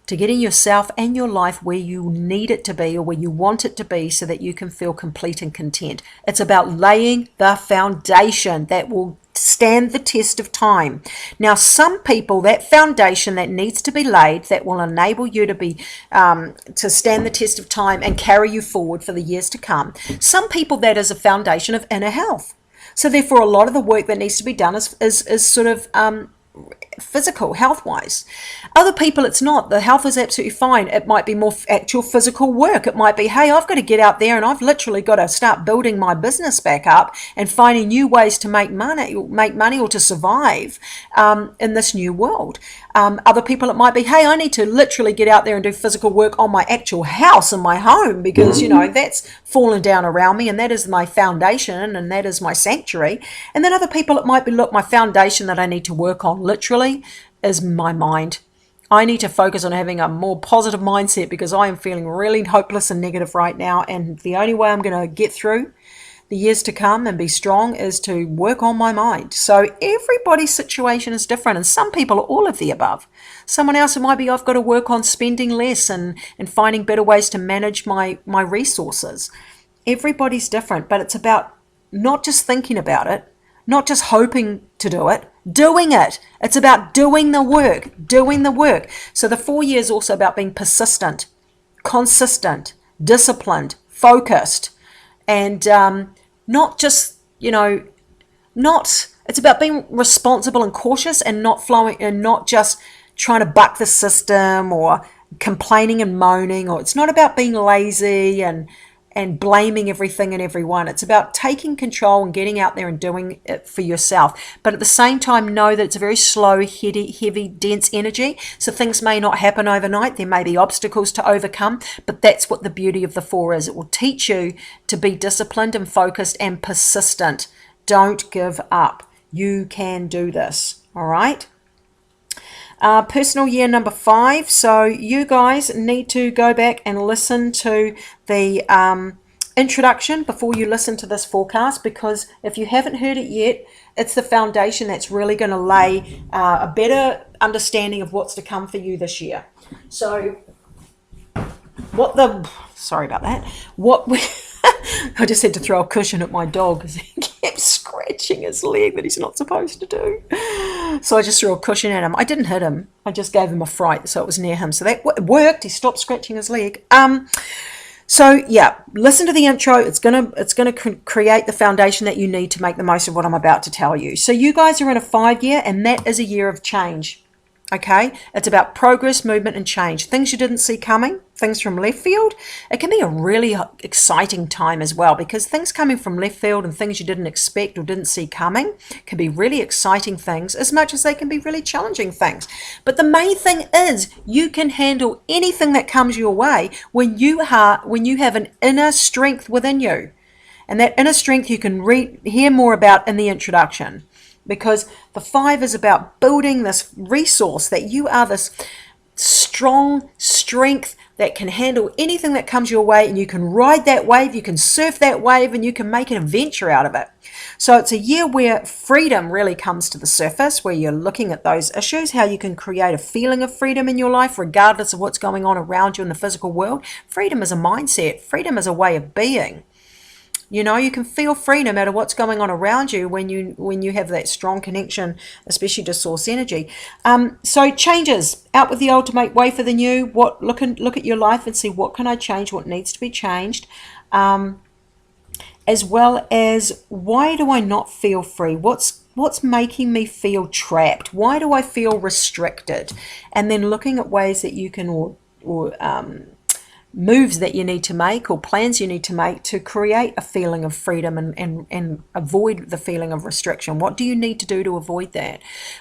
to getting yourself and your life where you need it to be or where you want it to be, so that you can feel complete and content. It's about laying the foundation that will stand the test of time. Now, some people, that foundation that needs to be laid, that will enable you to be to stand the test of time and carry you forward for the years to come. Some people, that is a foundation of inner health. So therefore, a lot of the work that needs to be done is sort of physical, health-wise. Other people, it's not. The health is absolutely fine. It might be more actual physical work. It might be, hey, I've got to get out there and I've literally got to start building my business back up and finding new ways to make money or to survive in this new world. Other people, it might be, hey, I need to literally get out there and do physical work on my actual house and my home, because, that's fallen down around me and that is my foundation and that is my sanctuary. And then other people, it might be, look, my foundation that I need to work on literally is my mind. I need to focus on having a more positive mindset, because I am feeling really hopeless and negative right now. And the only way I'm going to get through the years to come and be strong is to work on my mind. So everybody's situation is different, and some people are all of the above. Someone else, it might be, I've got to work on spending less and finding better ways to manage my resources. Everybody's different, but it's about not just thinking about it, not just hoping to do it, doing it. It's about doing the work, doing the work. So the 4 years also about being persistent, consistent, disciplined, focused, and not just, it's about being responsible and cautious and not flowing and not just trying to buck the system or complaining and moaning, or it's not about being lazy and blaming everything and everyone. It's about taking control and getting out there and doing it for yourself. But at the same time, know that it's a very slow, heavy, dense energy. So things may not happen overnight. There may be obstacles to overcome, but that's what the beauty of the 4 is. It will teach you to be disciplined and focused and persistent. Don't give up. You can do this. All right. Personal year number 5. So you guys need to go back and listen to the introduction before you listen to this forecast, because if you haven't heard it yet, it's the foundation that's really going to lay a better understanding of what's to come for you this year. So sorry about that. I just had to throw a cushion at my dog because he kept scratching his leg that he's not supposed to do. So I just threw a cushion at him. I didn't hit him. I just gave him a fright, so it was near him. So that worked. He stopped scratching his leg. So yeah, listen to the intro. It's gonna create the foundation that you need to make the most of what I'm about to tell you. So you guys are in a 5 year, and that is a year of change. Okay, it's about progress, movement, and change. Things you didn't see coming, things from left field. It can be a really exciting time as well, because things coming from left field and things you didn't expect or didn't see coming can be really exciting things, as much as they can be really challenging things. But the main thing is you can handle anything that comes your way when you have an inner strength within you. And that inner strength you can hear more about in the introduction. Because the 5 is about building this resource that you are, this strong strength that can handle anything that comes your way, and you can ride that wave, you can surf that wave, and you can make an adventure out of it. So it's a year where freedom really comes to the surface, where you're looking at those issues, how you can create a feeling of freedom in your life regardless of what's going on around you in the physical world. Freedom is a mindset. Freedom is a way of being. You can feel free no matter what's going on around you when you have that strong connection, especially to source energy. So changes, out with the old to make way for the new. Look at your life and see what can I change, what needs to be changed, as well as why do I not feel free? What's making me feel trapped? Why do I feel restricted? And then looking at ways that you can moves that you need to make or plans you need to make to create a feeling of freedom and avoid the feeling of restriction. What do you need to do to avoid that?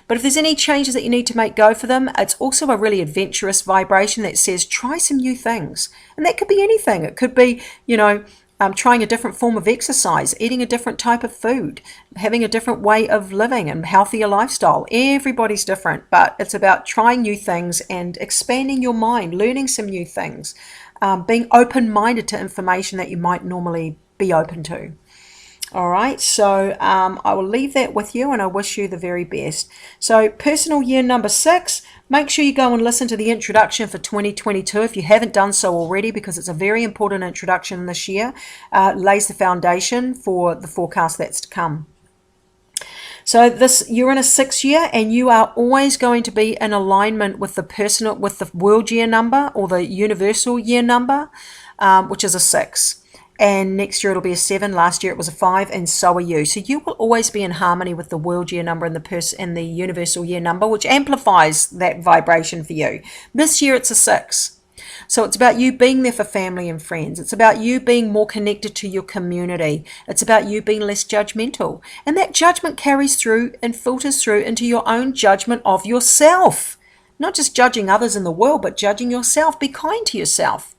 But if there's any changes that you need to make, go for them. It's also a really adventurous vibration that says try some new things. And that could be anything. It could be, trying a different form of exercise, eating a different type of food, having a different way of living and healthier lifestyle. Everybody's different, but it's about trying new things and expanding your mind, learning some new things. Being open-minded to information that you might normally be open to. All right, so I will leave that with you, and I wish you the very best. So personal year number 6, make sure you go and listen to the introduction for 2022 if you haven't done so already, because it's a very important introduction this year. Lays the foundation for the forecast that's to come. So you're in a 6 year, and you are always going to be in alignment with the world year number or the universal year number, which is a 6. And next year it'll be a 7. Last year it was a 5, and so are you. So you will always be in harmony with the world year number and the universal year number, which amplifies that vibration for you. This year it's a 6. So it's about you being there for family and friends. It's about you being more connected to your community. It's about you being less judgmental. And that judgment carries through and filters through into your own judgment of yourself. Not just judging others in the world, but judging yourself. Be kind to yourself.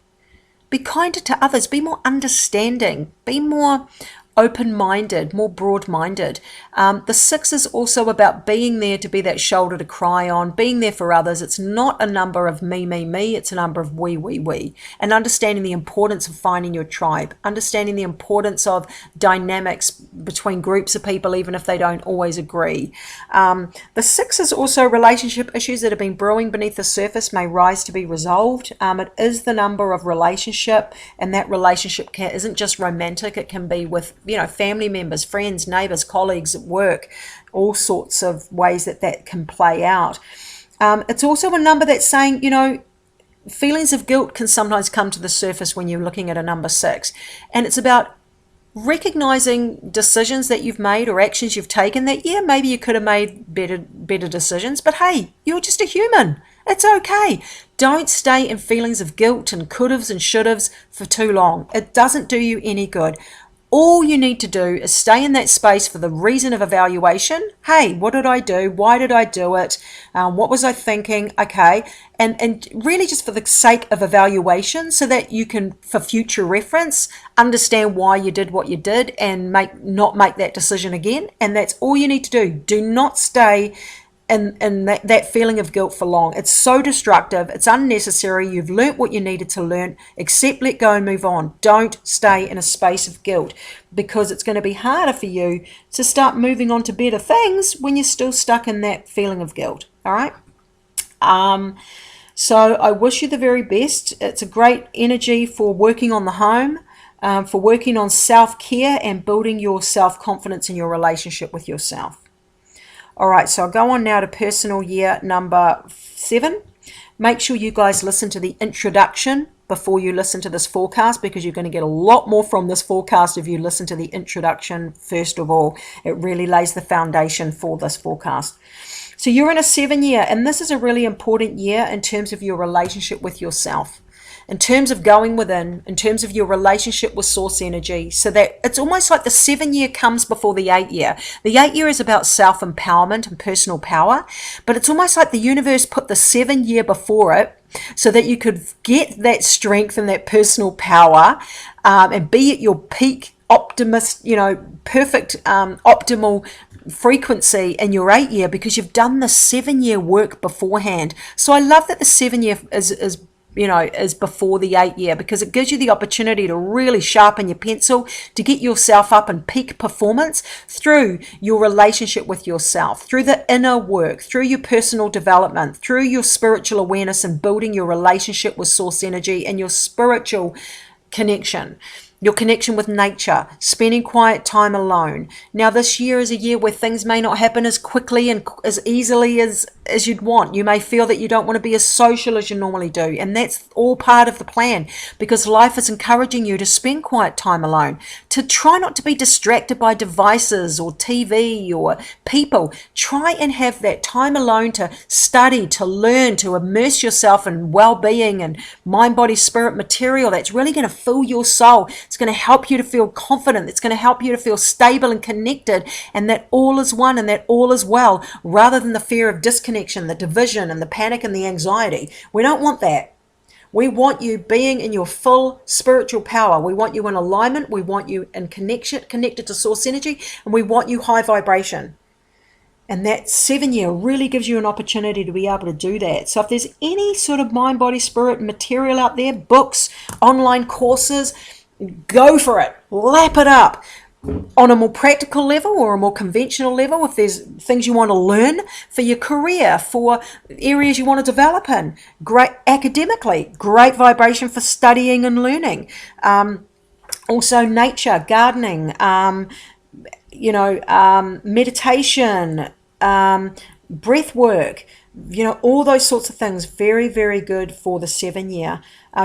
Be kinder to others. Be more understanding. Be more open-minded, more broad-minded. The 6 is also about being there to be that shoulder to cry on, being there for others. It's not a number of me, me, me. It's a number of we. And understanding the importance of finding your tribe, understanding the importance of dynamics between groups of people, even if they don't always agree. The 6 is also relationship issues that have been brewing beneath the surface may rise to be resolved. It is the number of relationship, and that relationship isn't just romantic. It can be with family members, friends, neighbors, colleagues at work, all sorts of ways that can play out. It's also a number that's saying, feelings of guilt can sometimes come to the surface when you're looking at a number 6. And it's about recognizing decisions that you've made or actions you've taken that, maybe you could have made better decisions, but hey, you're just a human. It's okay. Don't stay in feelings of guilt and could'ves and should'ves for too long. It doesn't do you any good. All you need to do is stay in that space for the reason of evaluation. Hey, what did I do? Why did I do it? What was I thinking? Okay. And really just for the sake of evaluation, so that you can, for future reference, understand why you did what you did and not make that decision again. And that's all you need to do. Do not stay and that feeling of guilt for long. It's so destructive. It's unnecessary. You've learnt what you needed to learn. Accept, let go, and move on. Don't stay in a space of guilt, because it's going to be harder for you to start moving on to better things when you're still stuck in that feeling of guilt. All right. So I wish you the very best. It's a great energy for working on the home, for working on self-care and building your self-confidence in your relationship with yourself. All right, so I'll go on now to personal year number 7. Make sure you guys listen to the introduction before you listen to this forecast, because you're going to get a lot more from this forecast if you listen to the introduction first of all. It really lays the foundation for this forecast. So you're in a 7 year, and this is a really important year in terms of your relationship with yourself, in terms of going within, in terms of your relationship with source energy, so that it's almost like the 7 year comes before the 8 year. The 8 year is about self-empowerment and personal power, but it's almost like the universe put the 7 year before it so that you could get that strength and that personal power and be at your peak optimist, perfect optimal frequency in your 8 year, because you've done the 7 year work beforehand. So I love that the 7 year is before the 8 year, because it gives you the opportunity to really sharpen your pencil, to get yourself up in peak performance through your relationship with yourself, through the inner work, through your personal development, through your spiritual awareness and building your relationship with source energy and your spiritual connection. Your connection with nature, spending quiet time alone. Now, this year is a year where things may not happen as quickly and as easily as you'd want. You may feel that you don't want to be as social as you normally do, and that's all part of the plan, because life is encouraging you to spend quiet time alone, to try not to be distracted by devices or TV or people. Try and have that time alone to study, to learn, to immerse yourself in well-being and mind, body, spirit material that's really going to fill your soul. It's going to help you to feel confident. It's going to help you to feel stable and connected, and that all is one and that all is well, rather than the fear of disconnection, the division and the panic and the anxiety. We don't want that. We want you being in your full spiritual power. We want you in alignment. We want you in connection, connected to source energy, and we want you high vibration. And that 7 year really gives you an opportunity to be able to do that. So if there's any sort of mind, body, spirit material out there, books, online courses, go for it. Lap it up. On a more practical level or a more conventional level, if there's things you want to learn for your career, for areas you want to develop in, great academically, great vibration for studying and learning. Also nature, gardening, meditation, breath work, all those sorts of things. Very, very good for the 7 year.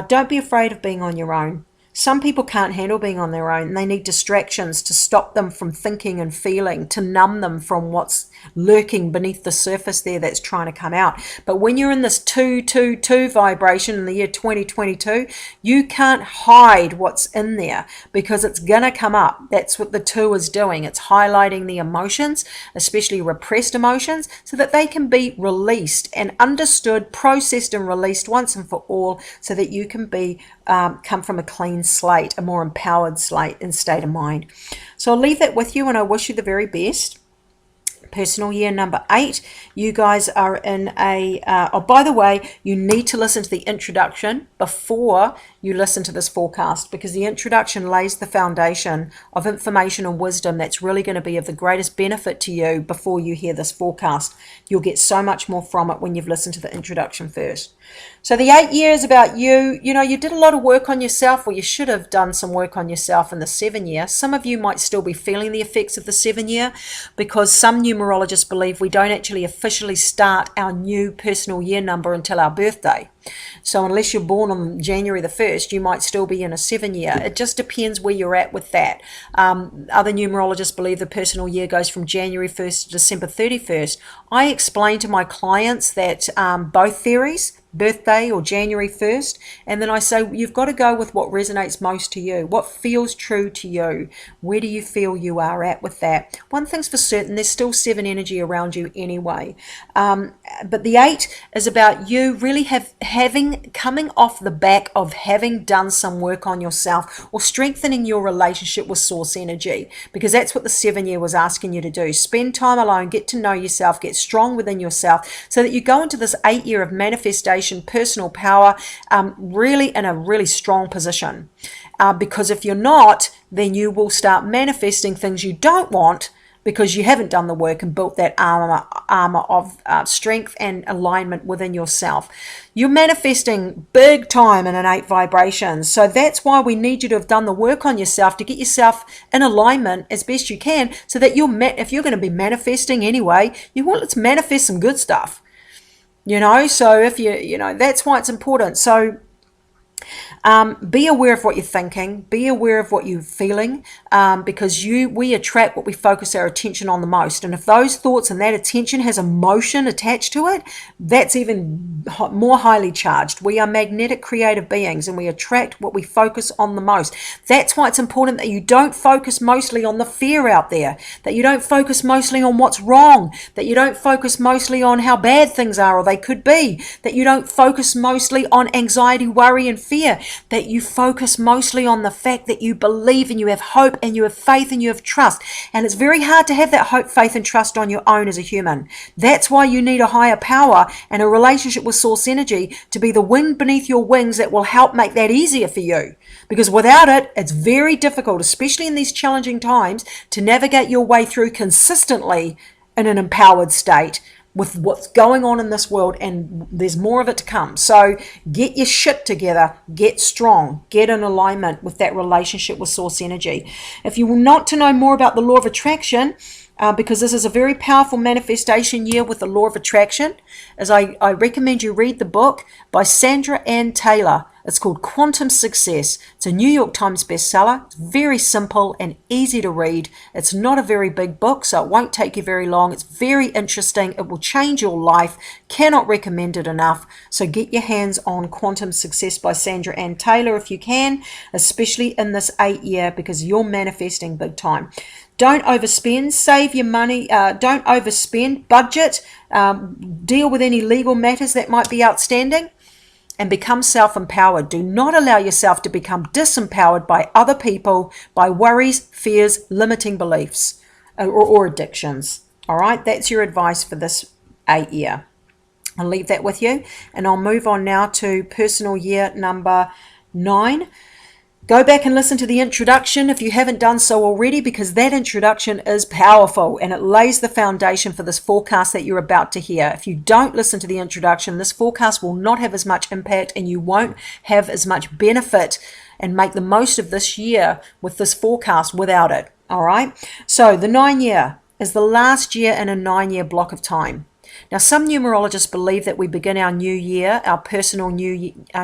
Don't be afraid of being on your own. Some people can't handle being on their own, and they need distractions to stop them from thinking and feeling, to numb them from what's lurking beneath the surface there that's trying to come out. But when you're in this 222 vibration in the year 2022, you can't hide what's in there, because it's going to come up. That's what the 2 is doing. It's highlighting the emotions, especially repressed emotions, so that they can be released and understood, processed and released once and for all, so that you can be come from a clean clean slate, a more empowered slate and state of mind. So I'll leave that with you, and I wish you the very best. Personal year number 8, you guys are in a oh, by the way, you need to listen to the introduction before you listen to this forecast, because the introduction lays the foundation of information and wisdom that's really going to be of the greatest benefit to you before you hear this forecast. You'll get so much more from it when you've listened to the introduction first. So the 8 years about you, you did a lot of work on yourself, or you should have done some work on yourself in the 7 year. Some of you might still be feeling the effects of the 7 year, because some numerologists believe we don't actually officially start our new personal year number until our birthday. So unless you're born on January the 1st, you might still be in a 7 year. It just depends where you're at with that. Other numerologists believe the personal year goes from January 1st to December 31st. I explain to my clients that both theories, birthday or January 1st, and then I say you've got to go with what resonates most to you, what feels true to you. Where do you feel you are at with that? One thing's for certain, there's still 7 energy around you anyway, but the 8 is about you really coming off the back of having done some work on yourself or strengthening your relationship with source energy, because that's what the 7 year was asking you to do. Spend time alone, get to know yourself, get strong within yourself, so that you go into this 8 year of manifestation, personal power, really in a really strong position. Because if you're not, then you will start manifesting things you don't want, because you haven't done the work and built that armor of strength and alignment within yourself. You're manifesting big time in an 8 vibration. So that's why we need you to have done the work on yourself to get yourself in alignment as best you can, so that if you're going to be manifesting anyway, let's manifest some good stuff. So if that's why it's important. So be aware of what you're thinking, be aware of what you're feeling, because we attract what we focus our attention on the most. And if those thoughts and that attention has emotion attached to it, that's even more highly charged. We are magnetic creative beings, and we attract what we focus on the most. That's why it's important that you don't focus mostly on the fear out there, that you don't focus mostly on what's wrong, that you don't focus mostly on how bad things are or they could be, that you don't focus mostly on anxiety, worry, and fear, that you focus mostly on the fact that you believe and you have hope and you have faith and you have trust. And it's very hard to have that hope, faith, and trust on your own as a human. That's why you need a higher power and a relationship with source energy to be the wind beneath your wings that will help make that easier for you. Because without it, it's very difficult, especially in these challenging times, to navigate your way through consistently in an empowered state with what's going on in this world, and there's more of it to come. So get your shit together, get strong, get in alignment with that relationship with source energy. If you want to know more about the law of attraction, because this is a very powerful manifestation year with the law of attraction, I recommend you read the book by Sandra Ann Taylor. It's called Quantum Success. It's a New York Times bestseller. It's very simple and easy to read. It's not a very big book, so it won't take you very long. It's very interesting. It will change your life. Cannot recommend it enough. So get your hands on Quantum Success by Sandra Ann Taylor if you can, especially in this 8 year, because you're manifesting big time. Don't overspend, save your money, don't overspend, budget, deal with any legal matters that might be outstanding, and become self-empowered. Do not allow yourself to become disempowered by other people, by worries, fears, limiting beliefs, or addictions. All right, that's your advice for this 8 year. I'll leave that with you, and I'll move on now to personal year number 9. Go back and listen to the introduction if you haven't done so already, because that introduction is powerful and it lays the foundation for this forecast that you're about to hear. If you don't listen to the introduction, this forecast will not have as much impact and you won't have as much benefit and make the most of this year with this forecast without it. All right. So the 9 year is the last year in a 9 year block of time. Now, some numerologists believe that we begin our new year, our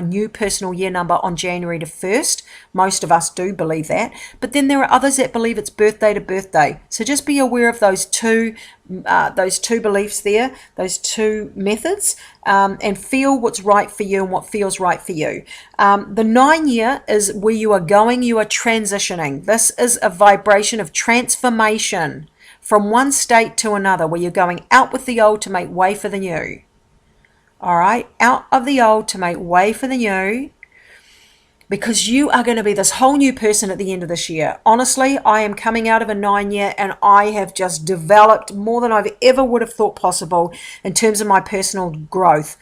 new personal year number on January the 1st. Most of us do believe that. But then there are others that believe it's birthday to birthday. So just be aware of those two beliefs there, those two methods, and feel what's right for you and what feels right for you. The 9 year is where you are going, you are transitioning. This is a vibration of transformation from one state to another, where you're going out with the old to make way for the new. All right, out of the old to make way for the new. because you are going to be this whole new person at the end of this year. Honestly, I am coming out of a 9-year and I have just developed more than I've ever would have thought possible in terms of my personal growth.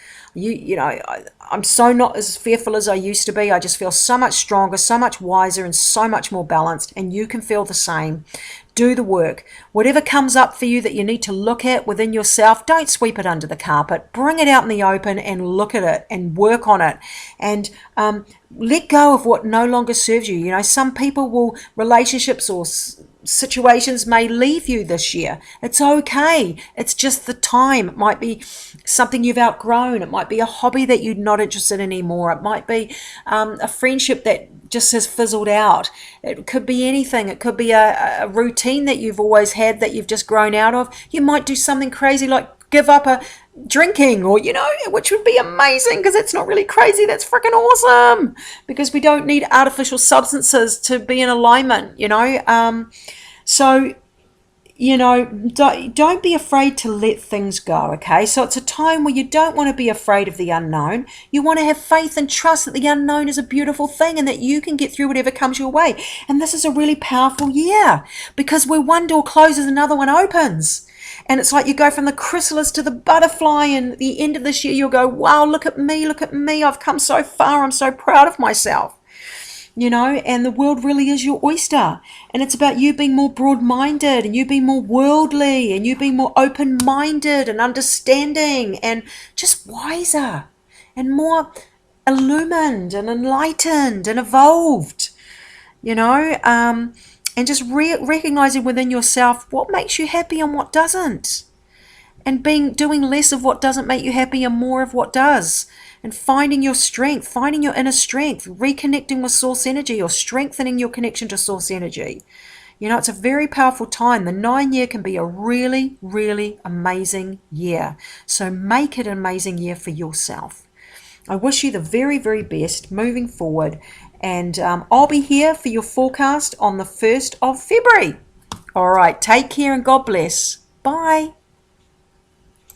I'm so not as fearful as I used to be. I just feel so much stronger, so much wiser, and so much more balanced. And you can feel the same. Do the work. Whatever comes up for you that you need to look at within yourself, don't sweep it under the carpet. Bring it out in the open and look at it and work on it. And let go of what no longer serves you. You know, some people will, relationships or situations may leave you this year. It's okay. It's just the time. It might be something you've outgrown. It might be a hobby that you're not interested in anymore. It might be a friendship that just has fizzled out. It could be anything. It could be a routine that you've always had that you've just grown out of. You might do something crazy like give up a drinking, or which would be amazing, because it's not really crazy. That's freaking awesome, because we don't need artificial substances to be in alignment. So don't be afraid to let things go. Okay, so it's a time where you don't want to be afraid of the unknown. You want to have faith and trust that the unknown is a beautiful thing and that you can get through whatever comes your way. And this is a really powerful year, because where one door closes, another one opens. And it's like you go from the chrysalis to the butterfly, and at the end of this year you'll go, wow, look at me, I've come so far, I'm so proud of myself. And the world really is your oyster. And it's about you being more broad-minded, and you being more worldly, and you being more open-minded and understanding and just wiser and more illumined and enlightened and evolved, and just recognizing within yourself what makes you happy and what doesn't. And doing less of what doesn't make you happy and more of what does. And finding your strength, finding your inner strength, reconnecting with source energy, or strengthening your connection to source energy. It's a very powerful time. The 9-year can be a really, really amazing year. So make it an amazing year for yourself. I wish you the very, very best moving forward. And I'll be here for your forecast on the 1st of February. All right, take care and God bless. Bye.